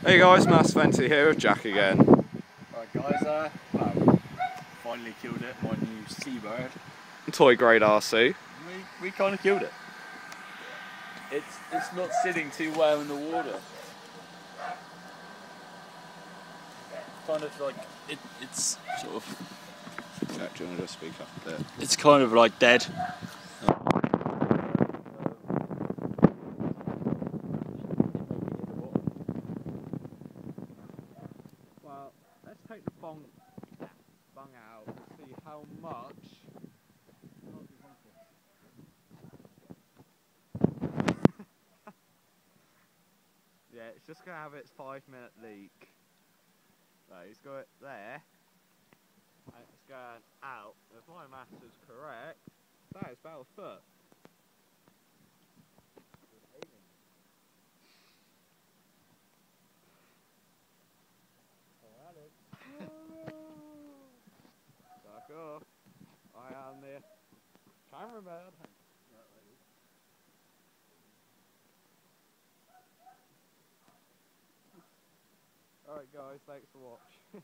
Hey guys, Mass Fenty here with Jack again. Alright guys, finally killed it, my new Seabird. Toy grade RC. We kind of killed it. It's not sitting too well in the water. Kind of like, it's sort of... Jack, do you want to just speak up a bit? It's kind of like dead. Well, let's take the bung out and see how much. Yeah, it's just going to have its 5-minute leak. So it's got it there. And it's going out. If my maths is correct, that is about a foot. Back off. I am the cameraman. Alright guys, thanks for watching.